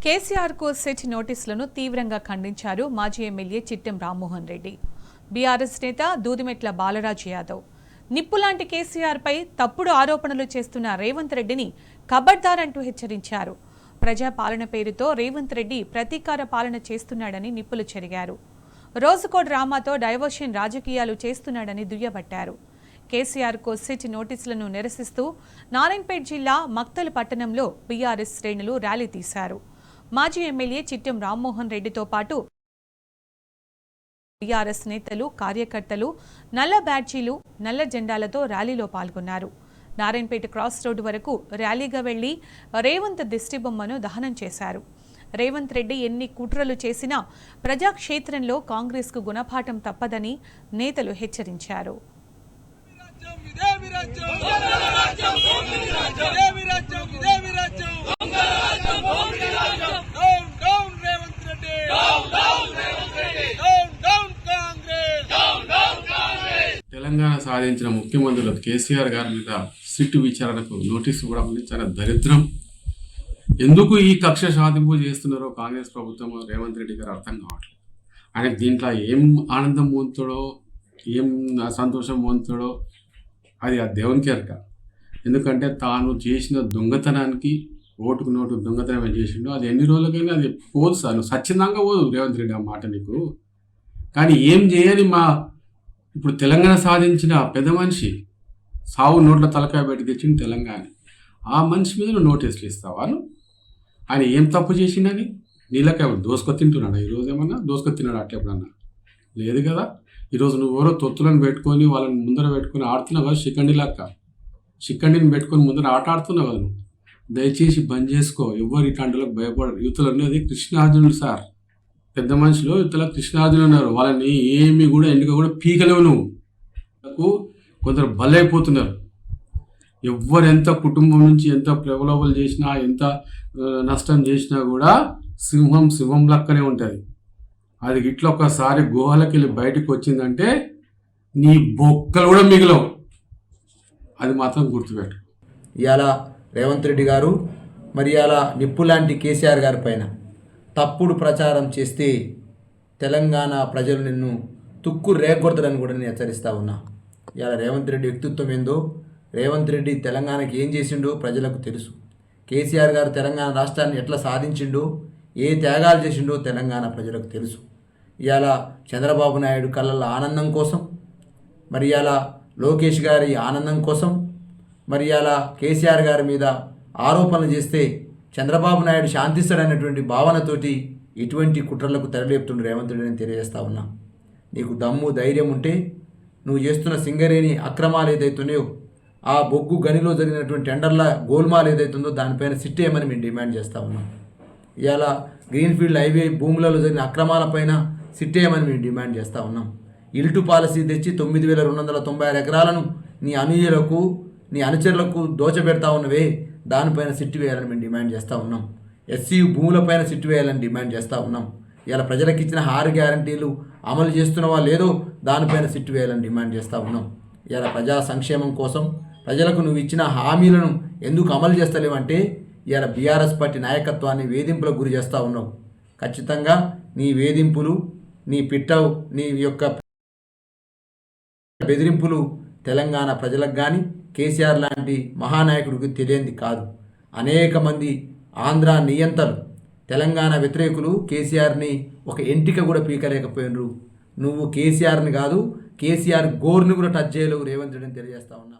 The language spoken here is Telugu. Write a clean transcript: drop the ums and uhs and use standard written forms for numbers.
కేసీఆర్కు సెట్ నోటీసులను తీవ్రంగా ఖండించారు మాజీ ఎమ్మెల్యే చిట్టెం రామ్మోహన్ రెడ్డి. బీఆర్ఎస్ నేత దూదిమెట్ల బాలరాజు యాదవ్ నిప్పులాంటి కేసీఆర్పై తప్పుడు ఆరోపణలు చేస్తున్న రేవంత్ రెడ్డిని ఖబర్దార్ అంటూ హెచ్చరించారు. ప్రజాపాలన పేరుతో రేవంత్ రెడ్డి ప్రతీకార పాలన చేస్తున్నాడని నిప్పులు చెరిగారు. రోజుకో డ్రామాతో డైవర్షన్ రాజకీయాలు చేస్తున్నాడని దుయ్యబట్టారు. కేసీఆర్కు సెట్ నోటీసులను నిరసిస్తూ నారాయణపేట జిల్లా మక్తల్ పట్టణంలో బీఆర్ఎస్ శ్రేణులు ర్యాలీ తీశారు. మాజీ ఎమ్మెల్యే చిట్టెం రామ్మోహన్ రెడ్డితో పాటు బీఆర్ఎస్ నేతలు, కార్యకర్తలు నల్ల బ్యాడ్జీలు, నల్ల జెండాలతో ర్యాలీలో పాల్గొన్నారు. నారాయణపేట క్రాస్ రోడ్డు వరకు ర్యాలీగా వెళ్లి రేవంత్ దిష్టిబొమ్మను దహనం చేశారు. రేవంత్ రెడ్డి ఎన్ని కుట్రలు చేసినా ప్రజాక్షేత్రంలో కాంగ్రెస్కు గుణపాఠం తప్పదని నేతలు హెచ్చరించారు. తెలంగాణ సాధించిన ముఖ్యమంత్రులు కేసీఆర్ గారి మీద సిట్టు విచారణకు నోటీసు కూడా చాలా దరిద్రం. ఎందుకు ఈ కక్ష సాధింపు చేస్తున్నారో కాంగ్రెస్ ప్రభుత్వం రేవంత్ రెడ్డి గారు అర్థం కావట్లేదు. ఆయనకు దీంట్లో ఏం ఆనందం పొందుతాడో, ఏం సంతోషం పొందుతాడో అది ఆ దేవునికి ఎరక. ఎందుకంటే తాను చేసిన దొంగతనానికి ఓటుకు నోటు దొంగతనం చేసిండో అది ఎన్ని రోజులకైనా అది పోదు సార్. నువ్వు సచ్చితంగా పోదు రేవంత్ రెడ్డి ఆ మాట నీకు. కానీ ఏం చేయని ఇప్పుడు తెలంగాణ సాధించిన పెద్ద మనిషి సావు నోట్ల తలకాయ పెట్టి తెచ్చింది తెలంగాణ. ఆ మనిషి మీద నువ్వు నోటీసులు ఇస్తావా? ఆయన ఏం తప్పు చేసిండని నీళ్ళకి దోసుకొని తింటున్నాడు. ఈరోజు ఏమన్నా దోసుకొని తిన్నాడు అట్లా ఎప్పుడన్నా? లేదు కదా. ఈరోజు నువ్వు ఎవరో తొత్తులను పెట్టుకొని వాళ్ళని ముందర పెట్టుకొని ఆడుతున్నావు కదా, షిక్కండిని పెట్టుకొని ముందర ఆట ఆడుతున్నావు కదా. నువ్వు దయచేసి బంద్ చేసుకో. ఎవరు ఇట్లాంటిలకు భయపడరు. యువతలు ఉన్నది కృష్ణార్జునుడు సార్. పెద్ద మనుషులు యువతలో కృష్ణార్జునులు ఉన్నారు. వాళ్ళని ఏమి కూడా ఎందుకు కూడా పీకలేవు. నువ్వు కొందరు బలైపోతున్నారు. ఎవరు ఎంత కుటుంబం నుంచి ఎంత ప్రలోభాలు చేసినా, ఎంత నష్టం చేసినా కూడా సింహం లక్కనే ఉంటుంది. అది ఇట్లా ఒకసారి గుహలకి వెళ్ళి బయటకు వచ్చిందంటే నీ బొక్కలు కూడా మిగిలవు. అది మాత్రం గుర్తుపెట్టు. ఇవాళ రేవంత్ రెడ్డి గారు మరి ఇవాళ నిప్పు లాంటి కేసీఆర్ గారి పైన తప్పుడు ప్రచారం చేస్తే తెలంగాణ ప్రజలు నిన్ను తుక్కు రేగొడతారని కూడా నేను హెచ్చరిస్తా ఉన్నా. ఇవాళ రేవంత్ రెడ్డి వ్యక్తిత్వం ఏందో, రేవంత్ రెడ్డి తెలంగాణకి ఏం చేసిండో ప్రజలకు తెలుసు. కేసీఆర్ గారు తెలంగాణ రాష్ట్రాన్ని ఎట్లా సాధించిండో, ఏ త్యాగాలు చేసిండో తెలంగాణ ప్రజలకు తెలుసు. ఇవాళ చంద్రబాబు నాయుడు కళ్ళల్లో ఆనందం కోసం, మరి ఇవాళ లోకేష్ గారి ఆనందం కోసం, మరి ఇవాళ కేసీఆర్ గారి మీద ఆరోపణలు చేస్తే చంద్రబాబు నాయుడు శాంతిస్తాడనేటువంటి భావనతోటి ఇటువంటి కుట్రలకు తెరలేపుతుండే రేవంత్ రెడ్డిని తెలియజేస్తా ఉన్నా. నీకు దమ్ము ధైర్యం ఉంటే నువ్వు చేస్తున్న సింగరేణి అక్రమాలు ఏదైతున్నాయో, ఆ బొగ్గు గనిలో జరిగినటువంటి టెండర్ల గోల్మాల్ ఏదైతుందో దానిపైన సిట్ వేయమని మేము డిమాండ్ చేస్తూ ఉన్నాం. ఇవాళ గ్రీన్ఫీల్డ్ హైవే భూములలో జరిగిన అక్రమాలపైన సిట్ వేయమని మేము డిమాండ్ చేస్తూ ఉన్నాం. ఇల్టు పాలసీ తెచ్చి 9,296 ఎకరాలను నీ అనుయులకు, నీ అనుచరులకు దోచబెడతా ఉన్నవే, దానిపైన సిట్టు వేయాలని మేము డిమాండ్ చేస్తూ ఉన్నాం. ఎస్సీయు భూములపైన సిట్టు వేయాలని డిమాండ్ చేస్తూ ఉన్నాం. ఇలా ప్రజలకు ఇచ్చిన 6 గ్యారంటీలు అమలు చేస్తున్నవా లేదో దానిపైన సిట్టు వేయాలని డిమాండ్ చేస్తూ ఉన్నాం. ఇలా ప్రజా సంక్షేమం కోసం ప్రజలకు నువ్వు ఇచ్చిన హామీలను ఎందుకు అమలు చేస్తలేవంటే ఇలా బీఆర్ఎస్ పార్టీ నాయకత్వాన్ని వేధింపులకు గురి చేస్తూ ఉన్నావు. ఖచ్చితంగా నీ వేధింపులు, నీ పిట్టవు, నీ యొక్క బెదిరింపులు తెలంగాణ ప్రజలకు కానీ కేసీఆర్ లాంటి మహానాయకుడికి తెలియంది కాదు. అనేక మంది ఆంధ్ర నియంతలు, తెలంగాణ వ్యతిరేకులు కేసీఆర్ని ఒక ఎంటిక కూడా పీకలేకపోయినరు. నువ్వు కేసీఆర్ని కాదు, కేసీఆర్ గోర్ని కూడా టచ్ చేయలేవు రేవంత్ రెడ్డిని తెలియజేస్తా ఉన్నా.